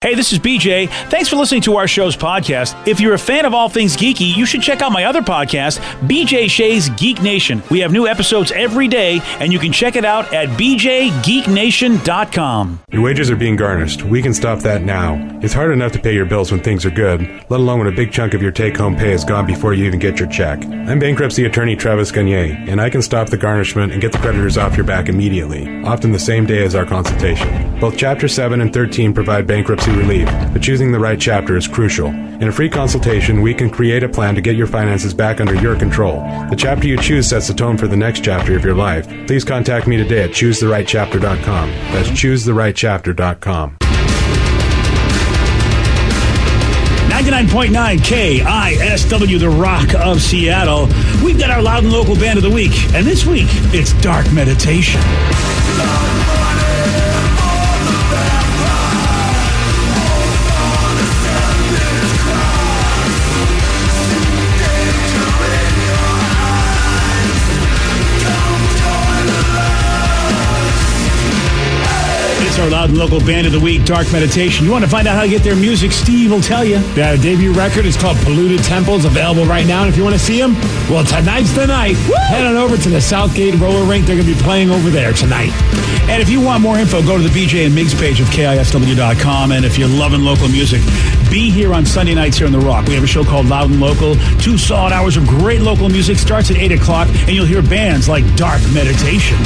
Hey, this is BJ. Thanks for listening to our show's podcast. If you're a fan of all things geeky, you should check out my other podcast, BJ Shea's Geek Nation. We have new episodes every day, and you can check it out at bjgeeknation.com. Your wages are being garnished. We can stop that now. It's hard enough to pay your bills when things are good, let alone when a big chunk of your take-home pay is gone before you even get your check. I'm bankruptcy attorney Travis Gagne, and I can stop the garnishment and get the creditors off your back immediately, often the same day as our consultation. Both Chapter 7 and 13 provide bankruptcy relief, but choosing the right chapter is crucial. In a free consultation, we can create a plan to get your finances back under your control. The chapter you choose sets the tone for the next chapter of your life. Please contact me today at choosetherightchapter.com. That's choosetherightchapter.com. 99.9 KISW, the Rock of Seattle. We've got our Loud and Local Band of the Week, and this week, it's Dark Meditation. Our Loud and Local Band of the Week, Dark Meditation. You want to find out how to get their music, Steve will tell you. Their debut record is called Polluted Temples, available right now. And if you want to see them, well, tonight's the night. Woo! Head on over to the Southgate roller rink. They're going to be playing over there tonight. And if you want more info, go to the BJ and Migs page of KISW.com. And if you're loving local music, be here on Sunday nights here on The Rock. We have a show called Loud and Local. 2 solid hours of great local music. Starts at 8 o'clock, and you'll hear bands like Dark Meditation.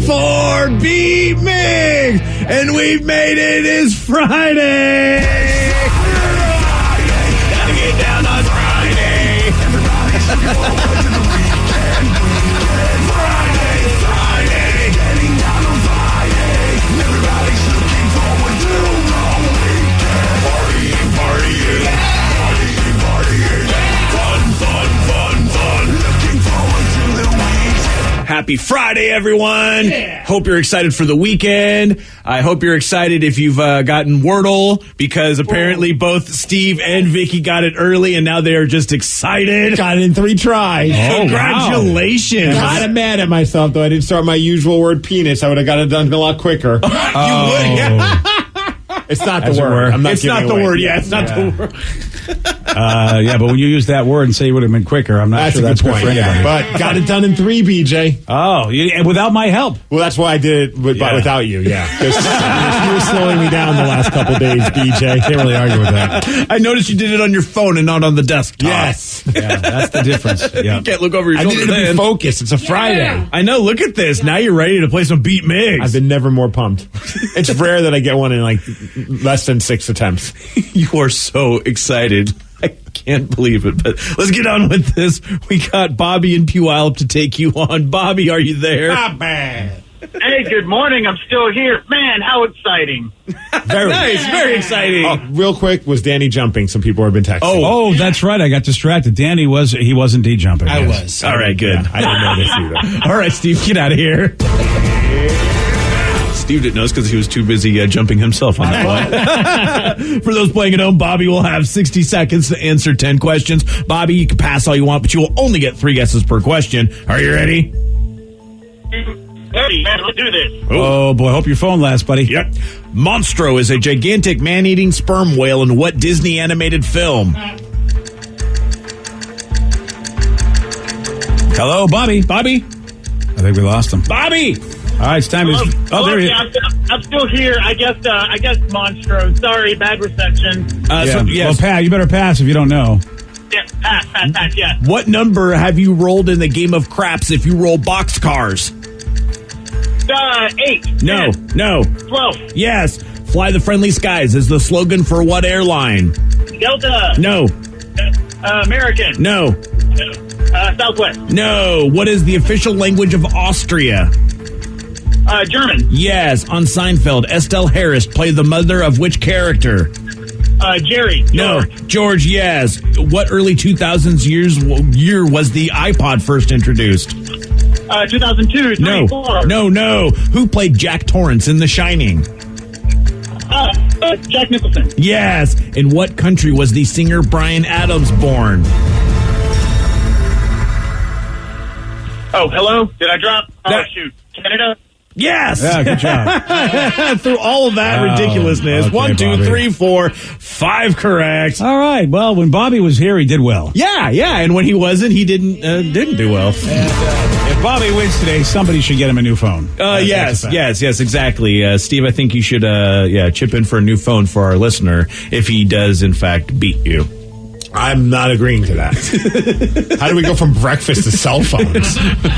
For Beat Migs, and we've made it. It's Friday. Gotta get down on Friday. Everybody's looking forward to the weekend. Friday, getting down on Friday. Everybody's looking forward to the weekend. Partying. Fun. Looking forward to the weekend. Happy Friday, everyone. Yeah. Hope you're excited for the weekend. I hope you're excited if you've gotten Wordle, because apparently both Steve and Vicky got it early, and now they're just excited. Got it in 3 tries. Oh, congratulations. Wow. I'm kind of mad at myself, though. I didn't start my usual word, penis. I would have got it done a lot quicker. You would, yeah. It's not the word. I'm not it's not the word. Yeah, it's not the word. Yeah, but when you use that word and say it would have been quicker, I'm not sure that's good for anybody. But got it done in 3, BJ. Oh, and without my help. Well, that's why I did it without you, yeah. You were slowing me down the last couple days, BJ. Can't really argue with that. I noticed you did it on your phone and not on the desktop. Yes. Yeah, that's the difference. Yeah. You can't look over your shoulder. I needed to be focused. It's a Friday. Yeah. I know. Look at this. Now you're ready to play some Beat Migs. I've been never more pumped. It's rare that I get one in like less than 6 attempts. You are so excited. I can't believe it, but let's get on with this. We got Bobby and Puyallup to take you on. Bobby, are you there? Not bad. Hey, good morning. I'm still here. Man, how exciting. Very nice. Very exciting. Oh, real quick, was Danny jumping? Some people have been texting. Oh, that's right. I got distracted. Danny was indeed jumping. I was. All right, good. Yeah, I didn't know this either. All right, Steve, get out of here. Steve didn't know because he was too busy jumping himself on that one. For those playing at home, Bobby will have 60 seconds to answer 10 questions. Bobby, you can pass all you want, but you will only get 3 guesses per question. Are you ready? Ready, man. Let's do this. Oh, boy. Hope your phone lasts, buddy. Yep. Monstro is a gigantic man-eating sperm whale in what Disney animated film? Hello, Bobby. Bobby? I think we lost him. Bobby! All right, it's time. There he is. I'm still here. I guess Monstro. Sorry, bad reception. Well, Pat, you better pass if you don't know. Yeah, pass, yeah. What number have you rolled in the game of craps if you roll boxcars? 8. No. 12. Yes. Fly the Friendly Skies is the slogan for what airline? Delta. No. American. No. Southwest. No. What is the official language of Austria? German. Yes. On Seinfeld, Estelle Harris played the mother of which character? Jerry. No. George, yes. What early 2000s year was the iPod first introduced? 2002. No. 24. No. Who played Jack Torrance in The Shining? Jack Nicholson. Yes. In what country was the singer Bryan Adams born? Oh, hello? Did I drop? Oh, That- shoot. Canada? Yes. Yeah, good job. Through all of that ridiculousness. okay, 1, 2, Bobby. 3, 4, 5 correct. All right. Well, when Bobby was here, he did well. Yeah. And when he wasn't, he didn't do well. If Bobby wins today, somebody should get him a new phone. Yes, exactly. Steve, I think you should chip in for a new phone for our listener if he does, in fact, beat you. I'm not agreeing to that. How do we go from breakfast to cell phones?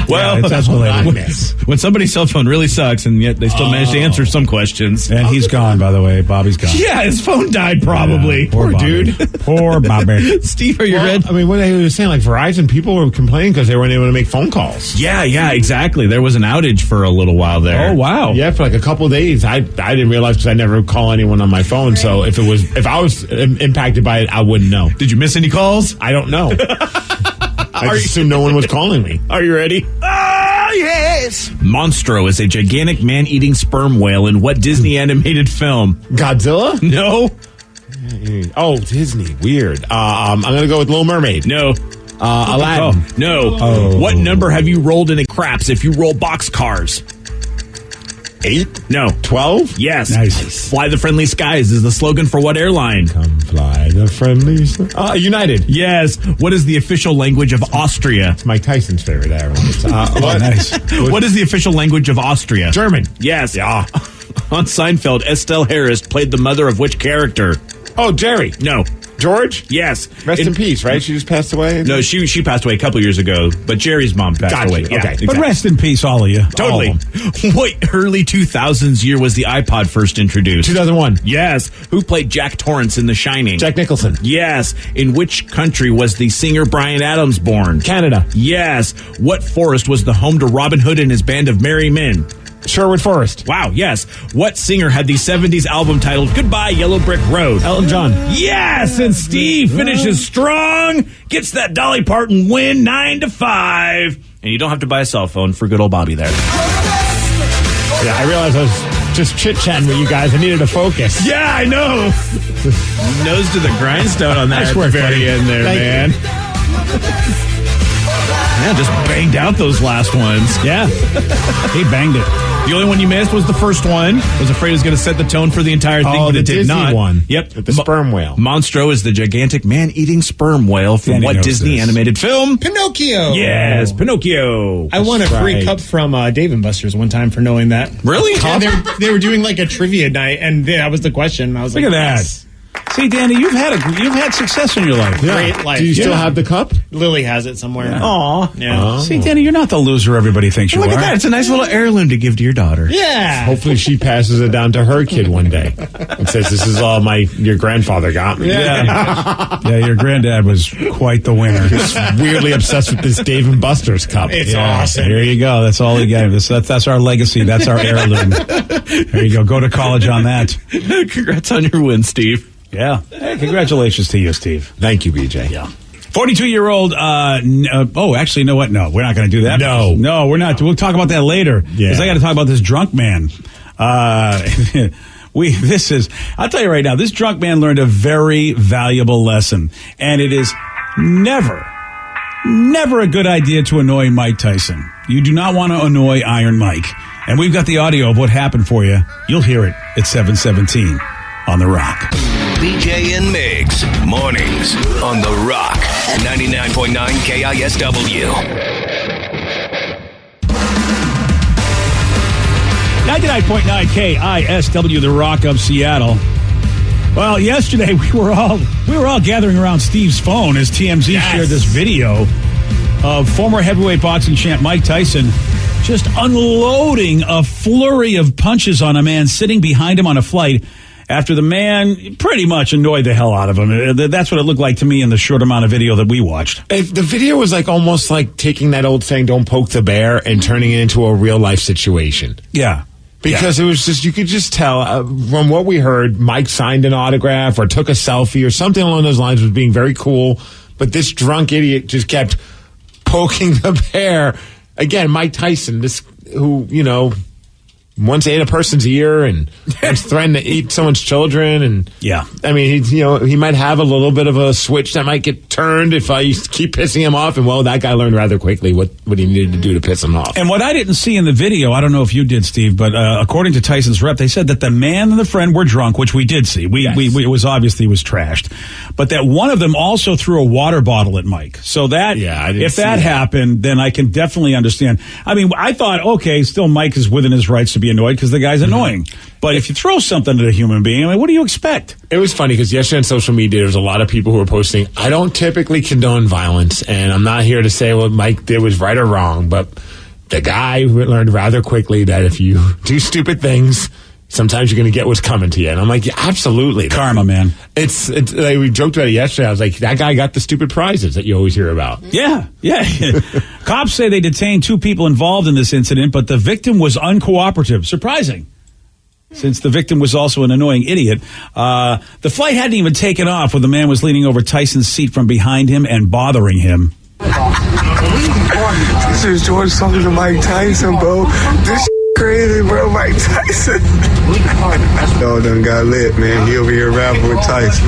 Well, it's escalated. when somebody's cell phone really sucks and yet they still manage to answer some questions. And he's gone, by the way. Bobby's gone. Yeah, his phone died probably. Yeah, poor dude. Poor Bobby. Steve, are you Well, ready? I mean, what they were saying, like Verizon, people were complaining because they weren't able to make phone calls. Yeah, exactly. There was an outage for a little while there. Oh, wow. Yeah, for like a couple of days. I didn't realize because I never call anyone on my phone. So if I was impacted by it, I wouldn't know. Did you miss any calls? I don't know. I just assumed no one was calling me. Are you ready? Ah, yes. Monstro is a gigantic man-eating sperm whale in what Disney animated film? Godzilla? No. Oh, Disney. Weird. I'm going to go with Little Mermaid. No. Aladdin. No. Oh. What number have you rolled in a craps if you roll boxcars? 8? No. 12? Yes. Nice. Fly the Friendly Skies is the slogan for what airline? Come fly the friendly... United. Yes. What is the official language of Austria? It's Mike Tyson's favorite airline. Oh, nice. What is the official language of Austria? German. Yes. Yeah. On Seinfeld, Estelle Harris played the mother of which character? Oh, Jerry. No. George? Yes. Rest in peace, right? She just passed away? No, she passed away a couple years ago, but Jerry's mom passed Gotcha. away. Yeah, Okay. exactly. But rest in peace, all of you. Totally. All of them. What early 2000s year was the iPod first introduced? 2001. Yes. Who played Jack Torrance in The Shining? Jack Nicholson. Yes. In which country was the singer Bryan Adams born? Canada. Yes. What forest was the home to Robin Hood and his band of merry men? Sherwood Forest. Wow, yes. What singer had the 70s album titled Goodbye Yellow Brick Road? Elton John. Yes, and Steve finishes strong, gets that Dolly Parton win 9-5. And you don't have to buy a cell phone for good old Bobby there. Yeah, I realized I was just chit-chatting with you guys. I needed to focus. Yeah, I know. Nose to the grindstone on that Nice at work, the very buddy. end there, Thank man. Yeah, just banged out those last ones. Yeah. He banged it. The only one you missed was the first one. Was afraid it was going to set the tone for the entire thing, but the it did Disney not. one. Yep. With the sperm whale. Monstro is the gigantic man-eating sperm whale from Danny what knows Disney this. animated film? Pinocchio. Yes, Pinocchio. I won a free right. cup from Dave & Buster's one time for knowing that. Really? Yeah, they were doing like a trivia night, and that was the question. And I was Look like, at that. yes. See, Danny, you've had success in your life. Great life. Do you still Yeah. have the cup? Lily has it somewhere. Aw. Yeah. See, Danny, you're not the loser everybody thinks you Look are. at that. It's a nice little heirloom to give to your daughter. Yeah. Hopefully she passes it down to her kid one day and says, this is all your grandfather got me. Yeah. Yeah, your granddad was quite the winner. He's weirdly obsessed with this Dave & Buster's cup. It's awesome. There you go. That's all he gave us. That's our legacy. That's our heirloom. There you go. Go to college on that. Congrats on your win, Steve. Yeah. Hey, congratulations to you, Steve. Thank you, BJ. Yeah. 42-year-old. Actually, you know what? No, we're not going to do that. No, we're not. We'll talk about that later. Yeah. Because I got to talk about this drunk man. I'll tell you right now, this drunk man learned a very valuable lesson, and it is never a good idea to annoy Mike Tyson. You do not want to annoy Iron Mike, and we've got the audio of what happened for you. You'll hear it at 7:17 on The Rock. BJ and Migs, mornings on The Rock, 99.9 KISW. 99.9 KISW, The Rock of Seattle. Well, yesterday we were all gathering around Steve's phone as TMZ shared this video of former heavyweight boxing champ Mike Tyson just unloading a flurry of punches on a man sitting behind him on a flight. after the man pretty much annoyed the hell out of him. That's what it looked like to me in the short amount of video that we watched. If the video was like almost like taking that old saying, don't poke the bear, and turning it into a real life situation. Yeah. Because it was just, you could just tell from what we heard, Mike signed an autograph or took a selfie or something along those lines, was being very cool. But this drunk idiot just kept poking the bear. Again, Mike Tyson, this who, once ate a person's ear and was threatened to eat someone's children. And yeah, I mean, he might have a little bit of a switch that might get turned if I keep pissing him off. And that guy learned rather quickly what he needed to do to piss him off. And what I didn't see in the video, I don't know if you did, Steve, but according to Tyson's rep, they said that the man and the friend were drunk, which we did see. It was obviously was trashed, but that one of them also threw a water bottle at Mike. So that if that happened, then I can definitely understand. I mean, I thought, okay, still Mike is within his rights to be annoyed because the guy's annoying. But if you throw something at a human being, I mean, what do you expect? It was funny because yesterday on social media, there was a lot of people who were posting, I don't typically condone violence, and I'm not here to say what Mike did was right or wrong, but the guy learned rather quickly that if you do stupid things, sometimes you're going to get what's coming to you. And I'm like, yeah, absolutely. Karma, man. It's like we joked about it yesterday. I was like, that guy got the stupid prizes that you always hear about. Yeah. Cops say they detained 2 people involved in this incident, but the victim was uncooperative. Surprising, since the victim was also an annoying idiot. The flight hadn't even taken off when the man was leaning over Tyson's seat from behind him and bothering him. This is George talking to Mike Tyson, bro. This crazy, bro. Mike Tyson. Y'all done got lit, man. He over here rapping with Tyson.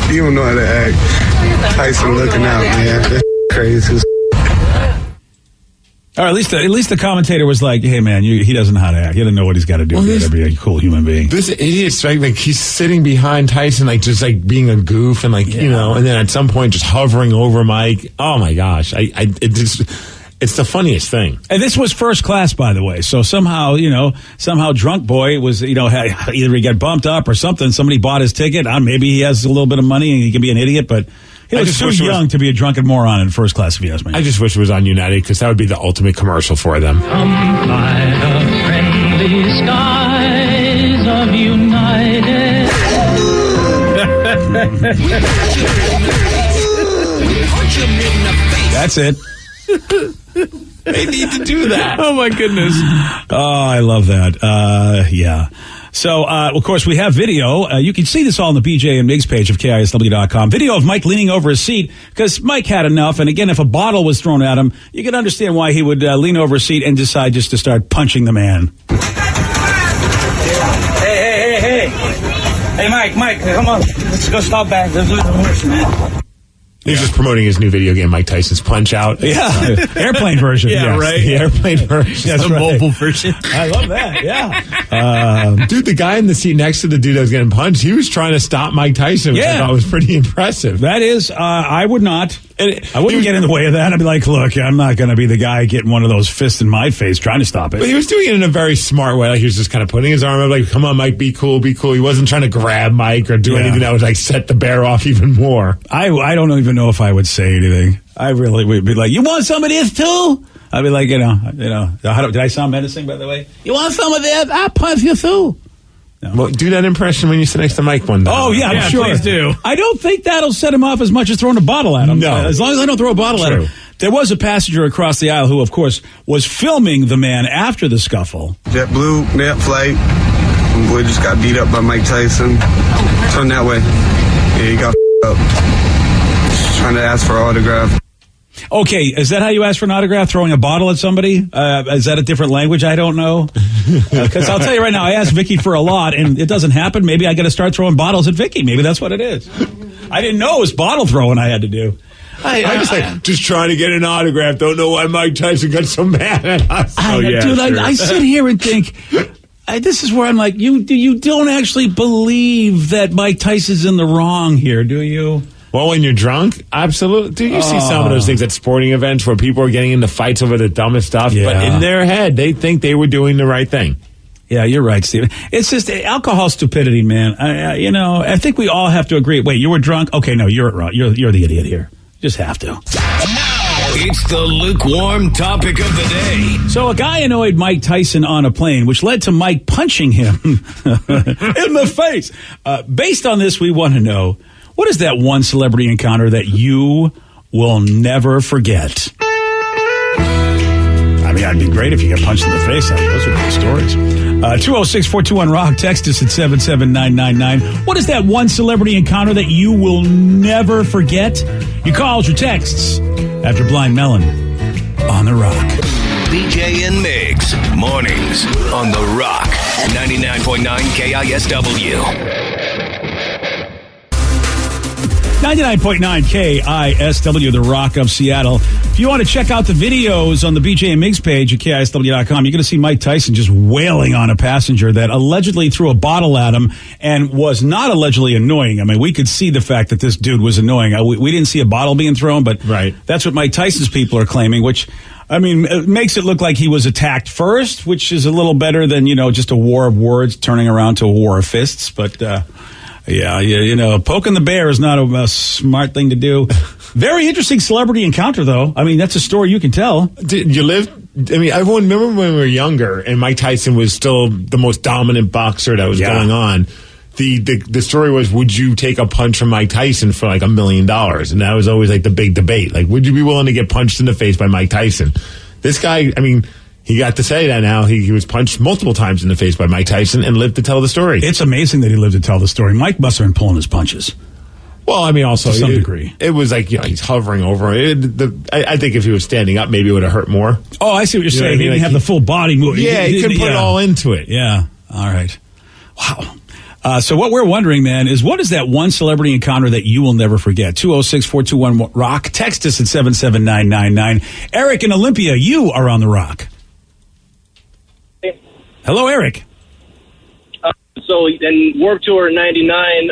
He don't know how to act. Tyson looking out, man. That's crazy. Or at least the commentator was like, "Hey, man, he doesn't know how to act. He doesn't know what he's got to do to be a cool human being." This idiot's like he's sitting behind Tyson, like just like being a goof, and and then at some point just hovering over Mike. Oh my gosh, it's the funniest thing. And this was first class, by the way. So somehow drunk boy was, either he got bumped up or something. Somebody bought his ticket. Maybe he has a little bit of money and he can be an idiot, but he was too young to be a drunken moron in first class, if you ask me. I just wish it was on United because that would be the ultimate commercial for them. Come by the friendly skies of United. That's it. They need to do that. Oh, my goodness. Oh, I love that. Yeah. So, of course, we have video. You can see this all on the BJ and Migs page of KISW.com. Video of Mike leaning over his seat because Mike had enough. And again, if a bottle was thrown at him, you can understand why he would lean over his seat and decide just to start punching the man. Hey. Hey, Mike, come on. Let's go stop back. Let's do the horse, man. He's just promoting his new video game, Mike Tyson's Punch-Out! Yeah, airplane version. Yeah, yes, right. The airplane version. That's the mobile version. I love that, yeah. Dude, the guy in the seat next to the dude that was getting punched, he was trying to stop Mike Tyson, which I thought was pretty impressive. That is, I would not. I wouldn't get in the way of that. I'd be like, look, I'm not going to be the guy getting one of those fists in my face trying to stop it. But he was doing it in a very smart way. Like he was just kind of putting his arm up like, come on, Mike, be cool. He wasn't trying to grab Mike or do anything that would like set the bear off even more. I don't even know if I would say anything. I really would be like, you want some of this too? I'd be like, did I sound menacing, by the way? You want some of this? I'll punch you too. No. Well, do that impression when you sit next to Mike one day. Oh, yeah, I'm sure. Please do. I don't think that'll set him off as much as throwing a bottle at him. No. As long as I don't throw a bottle at him. There was a passenger across the aisle who, of course, was filming the man after the scuffle. JetBlue, net flight. Boy just got beat up by Mike Tyson. Turn that way. Yeah, he got up. Just trying to ask for an autograph. Okay, is that how you ask for an autograph, throwing a bottle at somebody? Is that a different language? I don't know. Because I'll tell you right now, I asked Vicky for a lot, and it doesn't happen. Maybe I got to start throwing bottles at Vicky. Maybe that's what it is. I didn't know it was bottle throwing I had to do. I just trying to get an autograph. Don't know why Mike Tyson got so mad at us. I sit here and think... this is where I'm like, you don't actually believe that Mike Tyson's in the wrong here, do you? Well, when you're drunk, absolutely. Do you see some of those things at sporting events where people are getting into fights over the dumbest stuff? Yeah. But in their head, they think they were doing the right thing. Yeah, you're right, Stephen. It's just alcohol stupidity, man. I think we all have to agree. Wait, you were drunk? Okay, no, you're the idiot here. You just have to. It's the lukewarm topic of the day. So a guy annoyed Mike Tyson on a plane, which led to Mike punching him in the face. Based on this, we want to know, what is that one celebrity encounter that you will never forget? I mean, that'd be great if you get punched in the face. Those are good stories. 206-421-ROCK. Text us at 77999. What is that one celebrity encounter that you will never forget? Your calls, your texts after Blind Melon on The Rock. BJ and Migs, mornings on The Rock, 99.9 KISW. 99.9 KISW, The Rock of Seattle. If you want to check out the videos on the BJ and Migs page at KISW.com, you're going to see Mike Tyson just wailing on a passenger that allegedly threw a bottle at him and was not allegedly annoying. I mean, we could see the fact that this dude was annoying. We didn't see a bottle being thrown, but that's what Mike Tyson's people are claiming, which, I mean, it makes it look like he was attacked first, which is a little better than, just a war of words turning around to a war of fists. But, yeah, poking the bear is not a smart thing to do. Very interesting celebrity encounter, though. I mean, that's a story you can tell. Did you live? I mean, everyone remember when we were younger and Mike Tyson was still the most dominant boxer that was going on. The story was, would you take a punch from Mike Tyson for like $1 million? And that was always like the big debate. Like, would you be willing to get punched in the face by Mike Tyson? This guy, I mean, he got to say that now. He was punched multiple times in the face by Mike Tyson and lived to tell the story. It's amazing that he lived to tell the story. Mike must have been pulling his punches. Well, I mean, also to some degree, it was like he's hovering over it. I think if he was standing up, maybe it would have hurt more. Oh, I see what you're saying. He didn't have the full body movement. Yeah, he couldn't put it all into it. Yeah. All right. Wow. So what we're wondering, man, is what is that one celebrity encounter that you will never forget? 206-421-ROCK. Text us at 77999. Eric in Olympia, you are on The Rock. Hello, Eric. So in Warped Tour 99,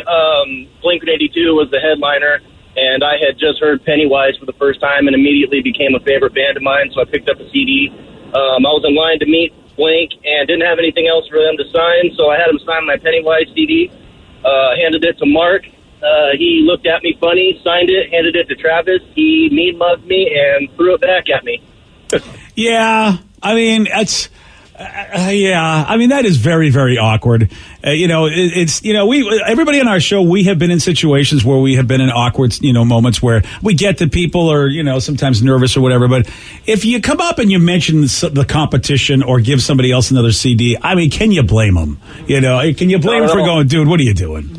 Blink-182 was the headliner, and I had just heard Pennywise for the first time and immediately became a favorite band of mine, so I picked up a CD. I was in line to meet Blink and didn't have anything else for them to sign, so I had them sign my Pennywise CD, handed it to Mark. He looked at me funny, signed it, handed it to Travis. He mean-mugged me and threw it back at me. Yeah, I mean, that's... I mean, that is very, very awkward. Everybody on our show, we have been in situations where we have been in awkward, moments where we get that people are, sometimes nervous or whatever. But if you come up and you mention the competition or give somebody else another CD, I mean, can you blame them? Can you blame them for going, dude, what are you doing?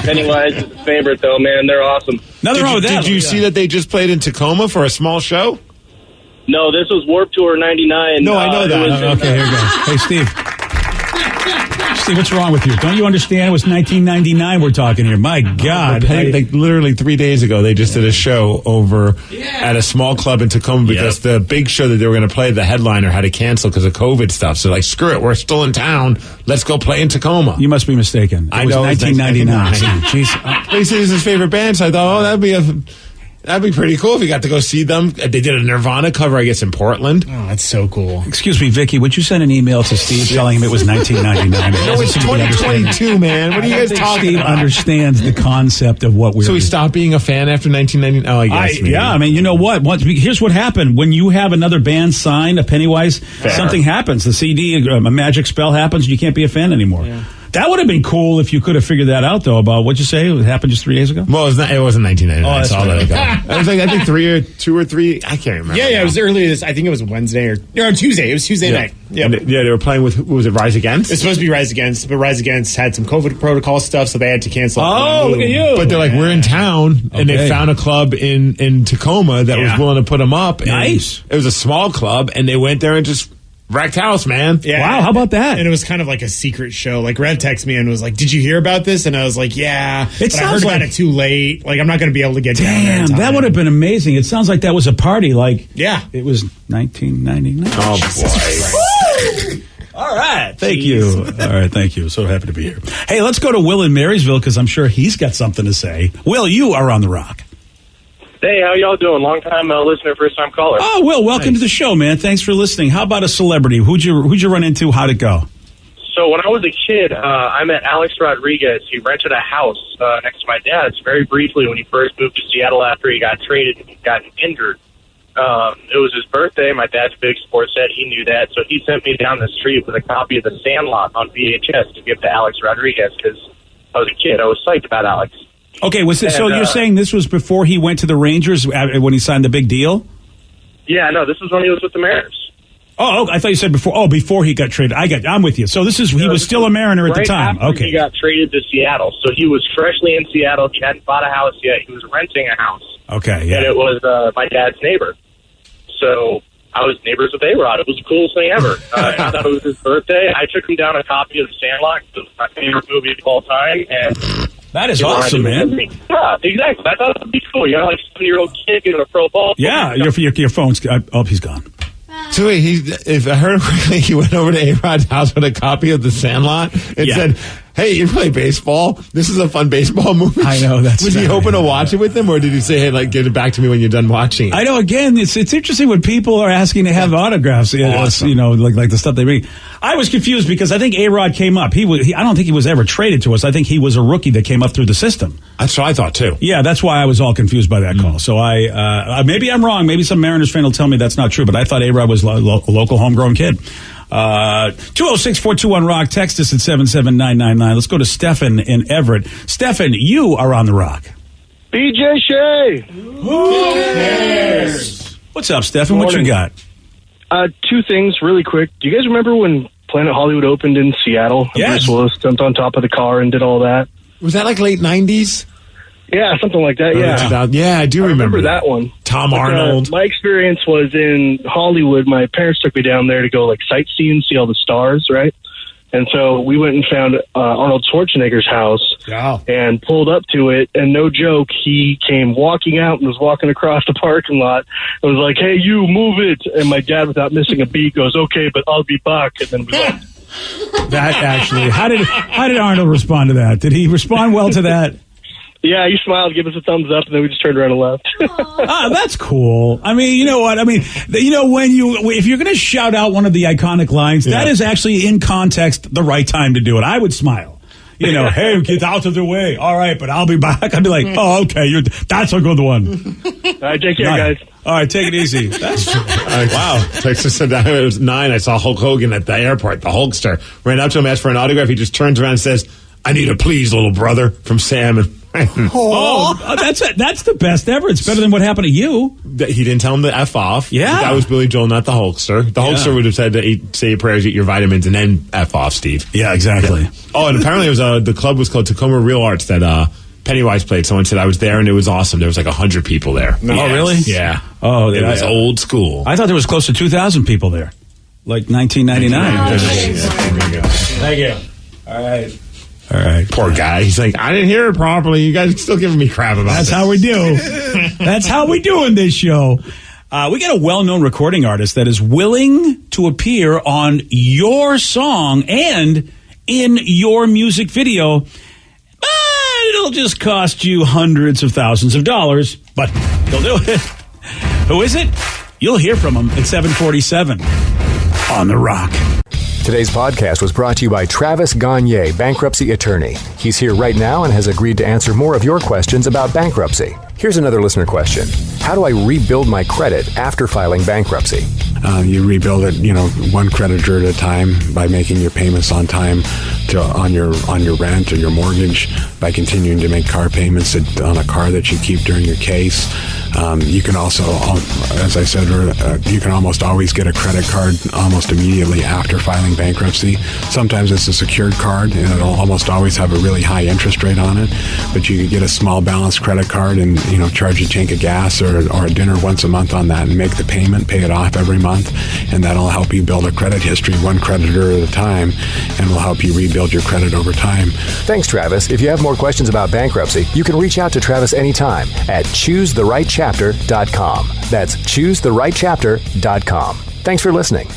Pennywise is a favorite, though, man. They're awesome. Nothing wrong with that. Did you see that they just played in Tacoma for a small show? No, this was Warped Tour 99. No, I know that. Okay, here we go. Hey, Steve. Steve, what's wrong with you? Don't you understand? It was 1999 we're talking here. My God. Literally 3 days ago, they just did a show over at a small club in Tacoma because the big show that they were going to play, the headliner had to cancel because of COVID stuff. So like, screw it. We're still in town. Let's go play in Tacoma. You must be mistaken. I know. It was 1999. Jeez. He said it was his favorite band, so I thought, that'd be pretty cool if you got to go see them. They did a Nirvana cover, I guess, in Portland. Oh, that's so cool. Excuse me, Vicky, would you send an email to Steve telling him it was 1999? No, it's 2022, man. What are you guys talking about? Steve understands the concept of what we're So he stopped being a fan after 1999? Oh, I guess. Yeah, I mean, you know what? Here's what happened. When you have another band sign, a Pennywise, something happens. The CD, a magic spell happens, and you can't be a fan anymore. Yeah. That would have been cool if you could have figured that out, though, about what'd you say? It happened just 3 days ago? Well, it wasn't 1999. Oh, that's right. It was I think 2 or 3. I can't remember. Yeah, it was earlier. I think it was Wednesday or Tuesday. It was Tuesday night. Yeah, they were playing with, was it Rise Against? It's supposed to be Rise Against, but Rise Against had some COVID protocol stuff, so they had to cancel. Oh, look at you. But they're like, we're in town, and they found a club in Tacoma that was willing to put them up. Nice. It was a small club, and they went there and just wrecked house, man. Yeah. Wow, how about that? And it was kind of like a secret show. Like, Rev texted me and was like, did you hear about this? And I was like, yeah. But I heard about it too late. Like, I'm not going to be able to get down there in time. That would have been amazing. It sounds like that was a party. Like, yeah. It was 1999. Oh, boy. All right. Thank you. All right. Thank you. So happy to be here. Hey, let's go to Will in Marysville because I'm sure he's got something to say. Will, you are on The Rock. Hey, how y'all doing? Long time listener, first time caller. Oh, Will, welcome to the show, man. Thanks for listening. How about a celebrity? Who'd you run into? How'd it go? So when I was a kid, I met Alex Rodriguez. He rented a house next to my dad's very briefly when he first moved to Seattle after he got traded and got injured. It was his birthday. My dad's a big sports head. He knew that. So he sent me down the street with a copy of The Sandlot on VHS to give to Alex Rodriguez because I was a kid. I was psyched about Alex. Okay, so you're saying this was before he went to the Rangers when he signed the big deal? Yeah, no, this was when he was with the Mariners. Oh, I thought you said before. Oh, before he got traded. I'm with you. So he was still a Mariner at the time. Okay. He got traded to Seattle. So he was freshly in Seattle. He hadn't bought a house yet. He was renting a house. Okay, yeah. And it was my dad's neighbor. So I was neighbors with A-Rod. It was the coolest thing ever. I thought it was his birthday. I took him down a copy of The Sandlot. It was my favorite movie of all time. And that is awesome, man. Yeah, exactly. I thought it would be cool. You know, like a 7-year-old kid getting a pro ball. Yeah, your phone's... he's gone. So wait, if I heard correctly, he went over to A-Rod's house with a copy of The Sandlot and said, "Hey, you play baseball? This is a fun baseball movie." I know. Was he hoping to watch it with him, or did he say, "Hey, like, get it back to me when you're done watching it"? I know. Again, it's interesting when people are asking to have autographs. Awesome. You know, like the stuff they bring. I was confused because I think A-Rod came up. I don't think he was ever traded to us. I think he was a rookie that came up through the system. That's what I thought too. Yeah, that's why I was all confused by that call. So maybe I'm wrong. Maybe some Mariners fan will tell me that's not true. But I thought A-Rod was a local homegrown kid. 206-421-ROCK. Text us at 77999. Let's go to Stefan in Everett. Stefan, you are on the Rock. BJ Shea. Who cares? What's up, Stefan? What you got? Two things really quick. Do you guys remember when Planet Hollywood opened in Seattle? Yes. Bruce Willis jumped on top of the car and did all that. Was that like late 90s? Yeah, something like that, yeah. Yeah, I do remember that one. Tom Arnold. My experience was in Hollywood. My parents took me down there to go, like, sightseeing, see all the stars, right? And so we went and found Arnold Schwarzenegger's house and pulled up to it. And no joke, he came walking out and was walking across the parking lot. It was like, "Hey, you, move it." And my dad, without missing a beat, goes, "Okay, but I'll be back." And then we left. That actually, how did Arnold respond to that? Did he respond well to that? Yeah, he smiled, gave us a thumbs up, and then we just turned around and left. That's cool. I mean, you know what? I mean, if you're going to shout out one of the iconic lines, that is actually in context the right time to do it. I would smile. You know, "Hey, get out of the way. All right, but I'll be back." I'd be like, "Oh, okay, that's a good one." All right, take care, guys. All right, take it easy. That's wow. Texas said that it was 9. I saw Hulk Hogan at the airport. The Hulkster ran up to him, asked for an autograph. He just turns around and says, "I need a please, little brother," from Sam and that's the best ever. It's better than what happened to you. He didn't tell him to F off. Yeah. That was Billy Joel, not the Hulkster. The Hulkster would have said to say your prayers, eat your vitamins, and then F off, Steve. Yeah, exactly. Yeah. Oh, and apparently it was the club was called Tacoma Real Arts that Pennywise played. Someone said I was there, and it was awesome. There was like 100 people there. Oh, really? Yeah. Oh, it was old school. I thought there was close to 2,000 people there. Like 1999. Thank you. All right. Poor guy. He's like, "I didn't hear it properly. You guys are still giving me crap about That's this." how we do. That's how we do in this show. We got a well-known recording artist that is willing to appear on your song and in your music video. But it'll just cost you hundreds of thousands of dollars. But he'll do it. Who is it? You'll hear from him at 7:47 on The Rock. Today's podcast was brought to you by Travis Gagne, bankruptcy attorney. He's here right now and has agreed to answer more of your questions about bankruptcy. Here's another listener question. How do I rebuild my credit after filing bankruptcy? You rebuild it, one creditor at a time by making your payments on time on your rent or your mortgage, by continuing to make car payments on a car that you keep during your case. You can also, as I said, you can almost always get a credit card almost immediately after filing bankruptcy. Sometimes it's a secured card, and it'll almost always have a really high interest rate on it. But you can get a small balance credit card and charge a tank of gas or a dinner once a month on that and make the payment, pay it off every month, and that'll help you build a credit history one creditor at a time, and will help you rebuild your credit over time. Thanks, Travis. If you have more questions about bankruptcy, you can reach out to Travis anytime at ChooseTheRightChapter.com. That's ChooseTheRightChapter.com. Thanks for listening.